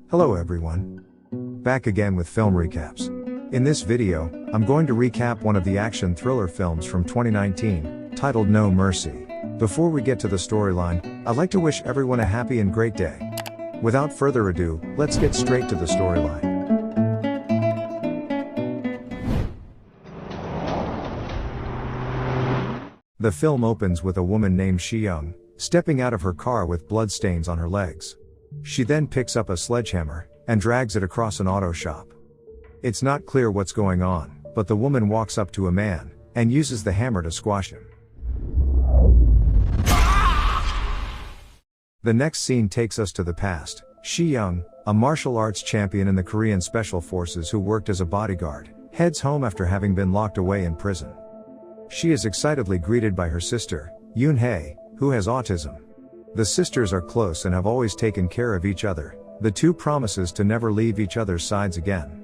Hello everyone. Back again with film recaps. In this video, I'm going to recap one of the action thriller films from 2019, titled No Mercy. Before we get to the storyline, I'd like to wish everyone a happy and great day. Without further ado, let's get straight to the storyline. The film opens with a woman named Shi-young, stepping out of her car with bloodstains on her legs. She then picks up a sledgehammer, and drags it across an auto shop. It's not clear what's going on, but the woman walks up to a man, and uses the hammer to squash him. The next scene takes us to the past. Shi-young, a martial arts champion in the Korean Special Forces who worked as a bodyguard, heads home after having been locked away in prison. She is excitedly greeted by her sister, Yoon-hae, who has autism. The sisters are close and have always taken care of each other. The two promises to never leave each other's sides again.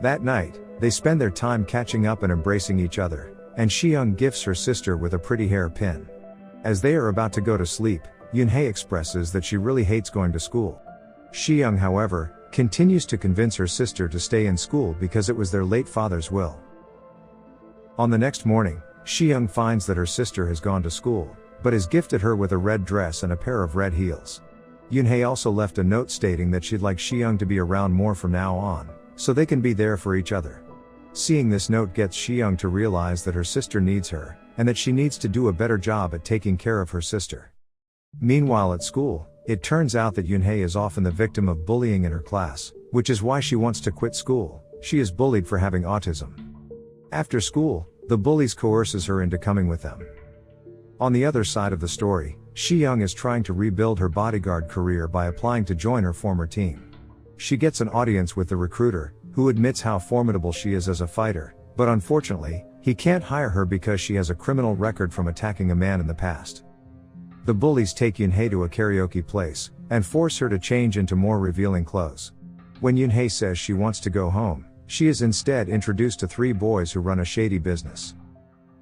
That night, they spend their time catching up and embracing each other, and Shi-young gifts her sister with a pretty hair pin. As they are about to go to sleep, Yoon-hae expresses that she really hates going to school. Shi-young, however, continues to convince her sister to stay in school because it was their late father's will. On the next morning, Shi-young finds that her sister has gone to school, but has gifted her with a red dress and a pair of red heels. Yoon-hae also left a note stating that she'd like Shi-young to be around more from now on, so they can be there for each other. Seeing this note gets Shi-young to realize that her sister needs her, and that she needs to do a better job at taking care of her sister. Meanwhile at school, it turns out that Yoon-hae is often the victim of bullying in her class, which is why she wants to quit school. She is bullied for having autism. After school, the bullies coerces her into coming with them. On the other side of the story, Shi-young is trying to rebuild her bodyguard career by applying to join her former team. She gets an audience with the recruiter, who admits how formidable she is as a fighter, but unfortunately, he can't hire her because she has a criminal record from attacking a man in the past. The bullies take Yoon-hae to a karaoke place, and force her to change into more revealing clothes. When Yoon-hae says she wants to go home, she is instead introduced to three boys who run a shady business.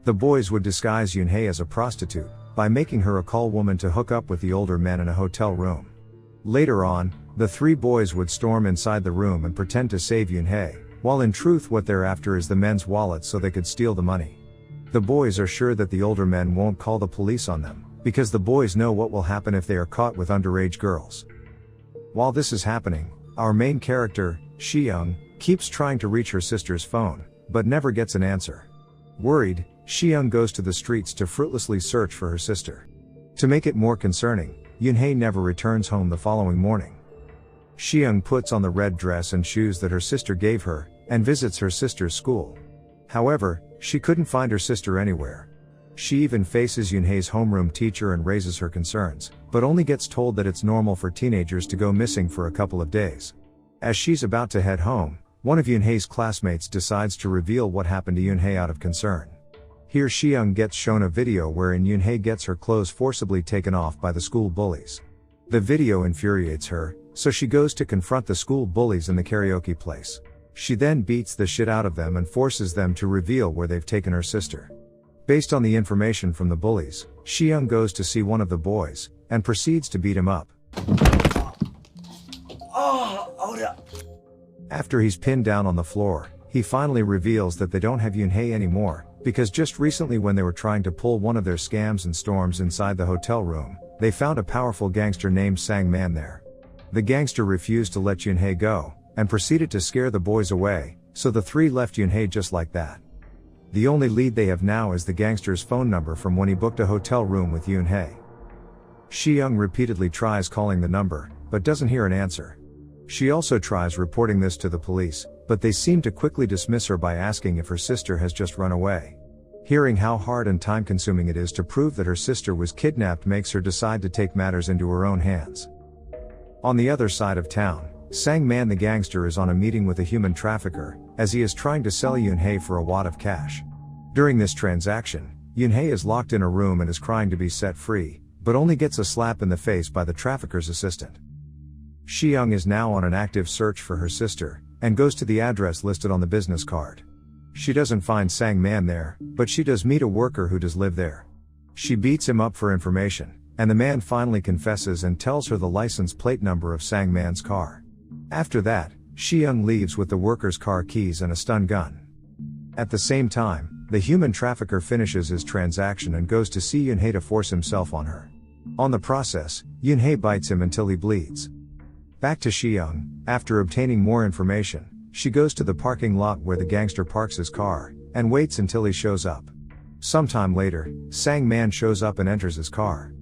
The boys would disguise Yoon-hae as a prostitute, by making her a call woman to hook up with the older men in a hotel room. Later on, the three boys would storm inside the room and pretend to save Yoon-hae, while in truth what they're after is the men's wallets so they could steal the money. The boys are sure that the older men won't call the police on them, because the boys know what will happen if they are caught with underage girls. While this is happening, our main character, Shi-young, keeps trying to reach her sister's phone, but never gets an answer. Worried, Shi-young goes to the streets to fruitlessly search for her sister. To make it more concerning, Yoon-hae never returns home the following morning. Shi-young puts on the red dress and shoes that her sister gave her, and visits her sister's school. However, she couldn't find her sister anywhere. She even faces Yoon-hae's homeroom teacher and raises her concerns, but only gets told that it's normal for teenagers to go missing for a couple of days. As she's about to head home, one of Yoon-hae's classmates decides to reveal what happened to Yoon-hae out of concern. Here Shi-young gets shown a video wherein Yoon-hae gets her clothes forcibly taken off by the school bullies. The video infuriates her, so she goes to confront the school bullies in the karaoke place. She then beats the shit out of them and forces them to reveal where they've taken her sister. Based on the information from the bullies, Shi-young goes to see one of the boys, and proceeds to beat him up. After he's pinned down on the floor, he finally reveals that they don't have Yoon-hae anymore, because just recently when they were trying to pull one of their scams and storms inside the hotel room, they found a powerful gangster named Sang-man there. The gangster refused to let Yoon-hae go, and proceeded to scare the boys away, so the three left Yoon-hae just like that. The only lead they have now is the gangster's phone number from when he booked a hotel room with Yoon-hae. Shi-young repeatedly tries calling the number, but doesn't hear an answer. She also tries reporting this to the police, but they seem to quickly dismiss her by asking if her sister has just run away. Hearing how hard and time-consuming it is to prove that her sister was kidnapped makes her decide to take matters into her own hands. On the other side of town, Sang-man the gangster is on a meeting with a human trafficker, as he is trying to sell Yoon-hae for a wad of cash. During this transaction, Yoon-hae is locked in a room and is crying to be set free, but only gets a slap in the face by the trafficker's assistant. Shi-young is now on an active search for her sister, and goes to the address listed on the business card. She doesn't find Sang-man there, but she does meet a worker who does live there. She beats him up for information, and the man finally confesses and tells her the license plate number of Sang-man's car. After that, Shi-young leaves with the worker's car keys and a stun gun. At the same time, the human trafficker finishes his transaction and goes to see Yoon-hae to force himself on her. On the process, Yoon-hae bites him until he bleeds. Back to Shi-young, after obtaining more information, she goes to the parking lot where the gangster parks his car, and waits until he shows up. Sometime later, Sang-man shows up and enters his car.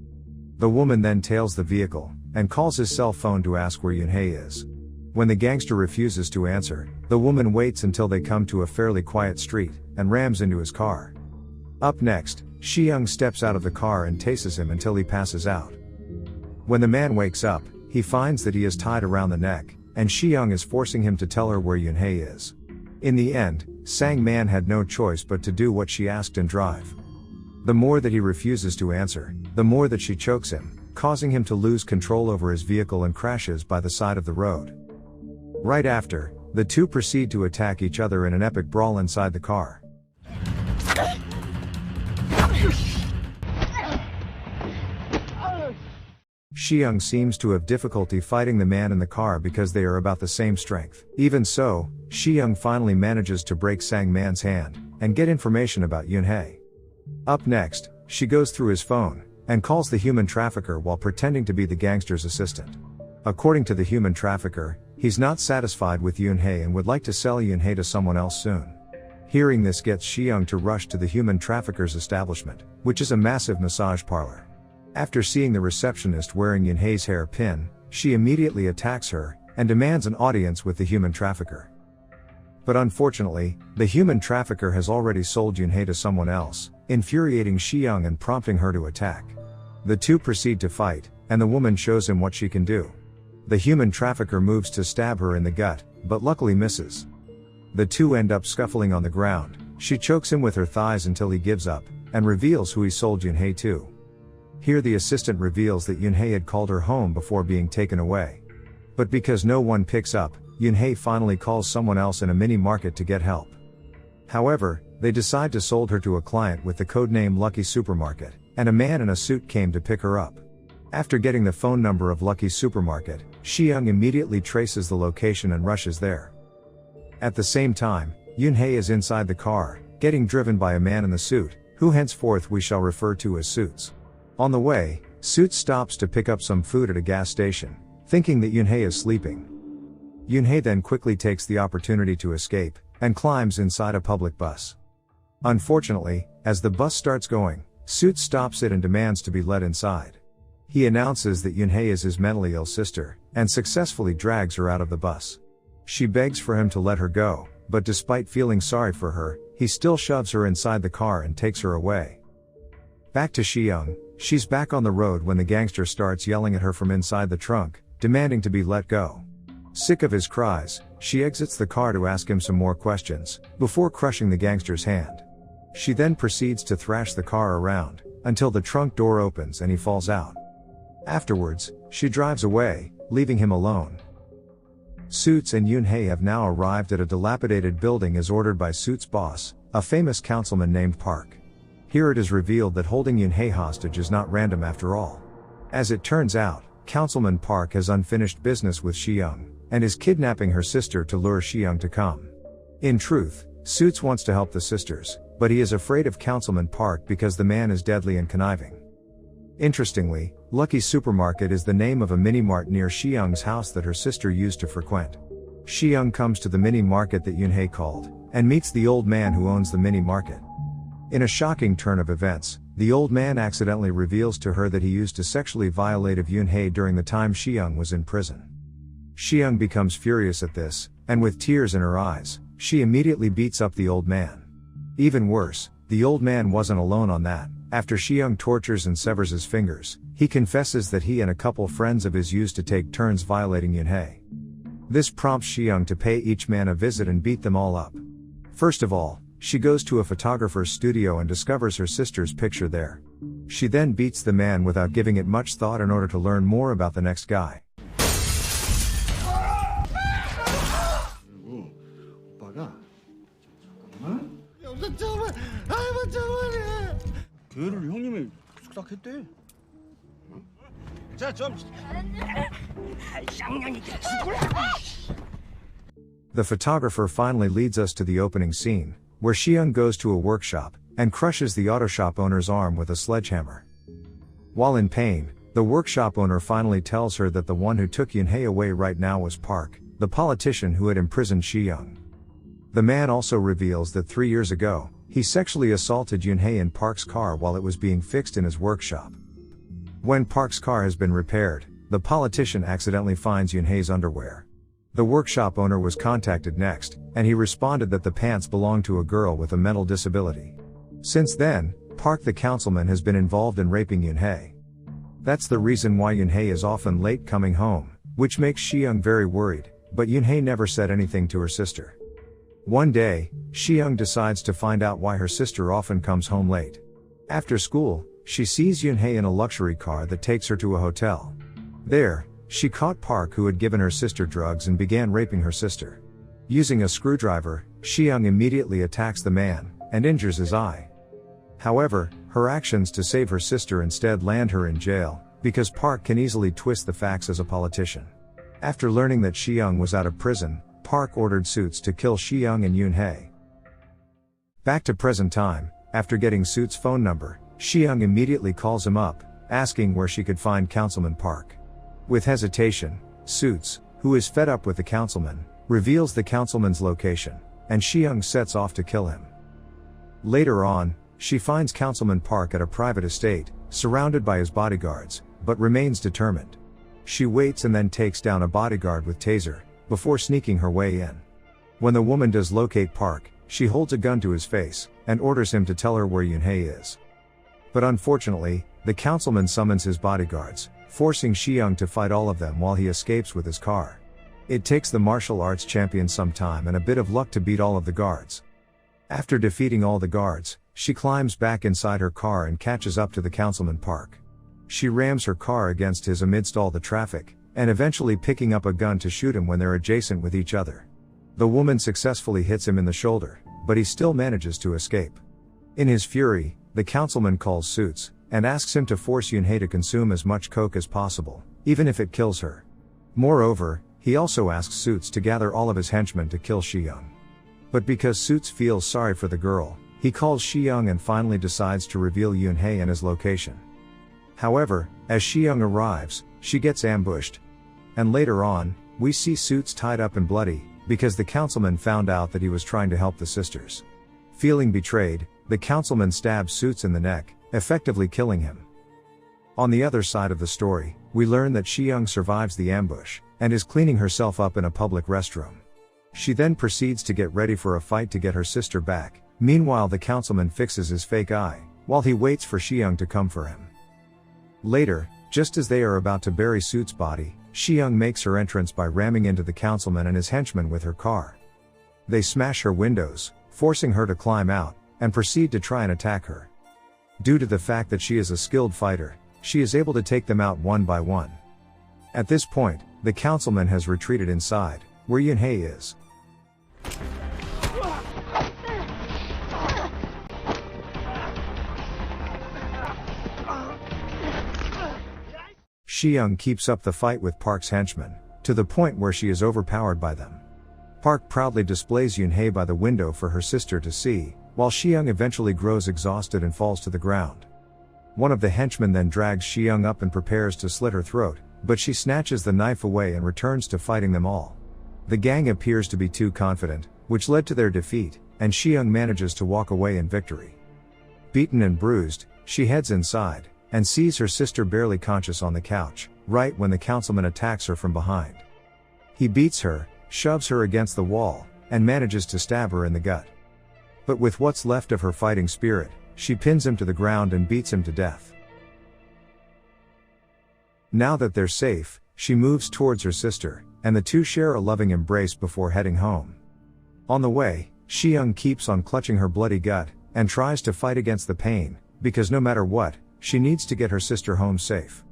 The woman then tails the vehicle, and calls his cell phone to ask where Yoon-hae is. When the gangster refuses to answer, the woman waits until they come to a fairly quiet street, and rams into his car. Up next, Shi-young steps out of the car and tases him until he passes out. When the man wakes up, he finds that he is tied around the neck, and Shi-young is forcing him to tell her where Yoon-hae is. In the end, Sang-man had no choice but to do what she asked and drive. The more that he refuses to answer, the more that she chokes him, causing him to lose control over his vehicle and crashes by the side of the road. Right after, the two proceed to attack each other in an epic brawl inside the car. Shi-young seems to have difficulty fighting the man in the car because they are about the same strength. Even so, Shi-young finally manages to break Sang-man's hand, and get information about Yoon-hae. Up next, she goes through his phone, and calls the human trafficker while pretending to be the gangster's assistant. According to the human trafficker, he's not satisfied with Yoon-hae and would like to sell Yoon-hae to someone else soon. Hearing this gets Shi-young to rush to the human trafficker's establishment, which is a massive massage parlor. After seeing the receptionist wearing Yoon-hae's hairpin, she immediately attacks her, and demands an audience with the human trafficker. But unfortunately, the human trafficker has already sold Yoon-hae to someone else, infuriating Shi-young and prompting her to attack. The two proceed to fight, and the woman shows him what she can do. The human trafficker moves to stab her in the gut, but luckily misses. The two end up scuffling on the ground. She chokes him with her thighs until he gives up, and reveals who he sold Yoon-hae to. Here the assistant reveals that Yoon-hae had called her home before being taken away. But because no one picks up, Yoon-hae finally calls someone else in a mini-market to get help. However, they decide to sold her to a client with the codename Lucky Supermarket, and a man in a suit came to pick her up. After getting the phone number of Lucky Supermarket, Shi-young immediately traces the location and rushes there. At the same time, Yoon-hae is inside the car, getting driven by a man in the suit, who henceforth we shall refer to as Suits. On the way, Suits stops to pick up some food at a gas station, thinking that Yoon-hae is sleeping. Yoon-hae then quickly takes the opportunity to escape, and climbs inside a public bus. Unfortunately, as the bus starts going, Suits stops it and demands to be let inside. He announces that Yoon-hae is his mentally ill sister, and successfully drags her out of the bus. She begs for him to let her go, but despite feeling sorry for her, he still shoves her inside the car and takes her away. Back to Shi-young, she's back on the road when the gangster starts yelling at her from inside the trunk, demanding to be let go. Sick of his cries, she exits the car to ask him some more questions, before crushing the gangster's hand. She then proceeds to thrash the car around, until the trunk door opens and he falls out. Afterwards, she drives away, leaving him alone. Suits and Yoon-hae have now arrived at a dilapidated building as ordered by Suits' boss, a famous councilman named Park. Here it is revealed that holding Yoon-hae hostage is not random after all. As it turns out, Councilman Park has unfinished business with Shi-young, and is kidnapping her sister to lure Shi-young to come. In truth, Suits wants to help the sisters, but he is afraid of Councilman Park because the man is deadly and conniving. Interestingly, Lucky Supermarket is the name of a mini-mart near Shi-young's house that her sister used to frequent. Shi-young comes to the mini-market that Yoon-hae called, and meets the old man who owns the mini-market. In a shocking turn of events, the old man accidentally reveals to her that he used to sexually violate Yoon-hae during the time Shi-young was in prison. Shi-young becomes furious at this, and with tears in her eyes, she immediately beats up the old man. Even worse, the old man wasn't alone on that. After Shi-young tortures and severs his fingers, he confesses that he and a couple friends of his used to take turns violating Yoon-hae. This prompts Shi-young to pay each man a visit and beat them all up. First of all, she goes to a photographer's studio and discovers her sister's picture there. She then beats the man without giving it much thought in order to learn more about the next guy. 교회를 형님이 숙삭했대. 자, 좀. 쌍년이 죽을라. The photographer finally leads us to the opening scene, where Xiang goes to a workshop, and crushes the auto shop owner's arm with a sledgehammer. While in pain, the workshop owner finally tells her that the one who took Yunhei away right now was Park, the politician who had imprisoned Xiang. The man also reveals that 3 years ago, he sexually assaulted Yunhei in Park's car while it was being fixed in his workshop. When Park's car has been repaired, the politician accidentally finds Yunhei's underwear. The workshop owner was contacted next, and he responded that the pants belonged to a girl with a mental disability. Since then, Park the councilman has been involved in raping Yunhei. That's the reason why Yunhei is often late coming home, which makes Xiang very worried, but Yunhei never said anything to her sister. One day, Xiang decides to find out why her sister often comes home late. After school, she sees Yunhei in a luxury car that takes her to a hotel. There, she caught Park, who had given her sister drugs, and began raping her sister. Using a screwdriver, Xiang immediately attacks the man, and injures his eye. However, her actions to save her sister instead land her in jail, because Park can easily twist the facts as a politician. After learning that Xiang was out of prison, Park ordered Suits to kill Xiang and Yunhei. Back to present time, after getting Suits' phone number, Xiang immediately calls him up, asking where she could find Councilman Park. With hesitation, Suits, who is fed up with the councilman, reveals the councilman's location, and Xiang sets off to kill him. Later on, she finds Councilman Park at a private estate, surrounded by his bodyguards, but remains determined. She waits and then takes down a bodyguard with taser, before sneaking her way in. When the woman does locate Park, she holds a gun to his face, and orders him to tell her where Yunhei is. But unfortunately, the councilman summons his bodyguards, forcing Xiang to fight all of them while he escapes with his car. It takes the martial arts champion some time and a bit of luck to beat all of the guards. After defeating all the guards, she climbs back inside her car and catches up to the Councilman Park. She rams her car against his amidst all the traffic, and eventually picking up a gun to shoot him when they're adjacent with each other. The woman successfully hits him in the shoulder, but he still manages to escape. In his fury, the councilman calls Suits, and asks him to force Yunhei to consume as much coke as possible, even if it kills her. Moreover, he also asks Suits to gather all of his henchmen to kill Xiang. But because Suits feels sorry for the girl, he calls Xiang and finally decides to reveal Yunhei and his location. However, as Xiang arrives, she gets ambushed. And later on, we see Suits tied up and bloody, because the councilman found out that he was trying to help the sisters. Feeling betrayed, the councilman stabs Suits in the neck, effectively killing him. On the other side of the story, we learn that Xiang survives the ambush, and is cleaning herself up in a public restroom. She then proceeds to get ready for a fight to get her sister back. Meanwhile, the councilman fixes his fake eye, while he waits for Xiang to come for him. Later, just as they are about to bury Suits' body, Xiang makes her entrance by ramming into the councilman and his henchmen with her car. They smash her windows, forcing her to climb out, and proceed to try and attack her. Due to the fact that she is a skilled fighter, she is able to take them out one by one. At this point, the councilman has retreated inside, where Yunhei is. Xiang keeps up the fight with Park's henchmen, to the point where she is overpowered by them. Park proudly displays Yunhei by the window for her sister to see, while Xiang eventually grows exhausted and falls to the ground. One of the henchmen then drags Xiang up and prepares to slit her throat, but she snatches the knife away and returns to fighting them all. The gang appears to be too confident, which led to their defeat, and Xiang manages to walk away in victory. Beaten and bruised, she heads inside, and sees her sister barely conscious on the couch, right when the councilman attacks her from behind. He beats her, shoves her against the wall, and manages to stab her in the gut. But with what's left of her fighting spirit, she pins him to the ground and beats him to death. Now that they're safe, she moves towards her sister, and the two share a loving embrace before heading home. On the way, Xiang keeps on clutching her bloody gut, and tries to fight against the pain, because no matter what, she needs to get her sister home safe.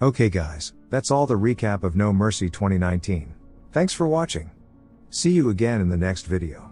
Okay guys, that's all the recap of No Mercy 2019. Thanks for watching. See you again in the next video.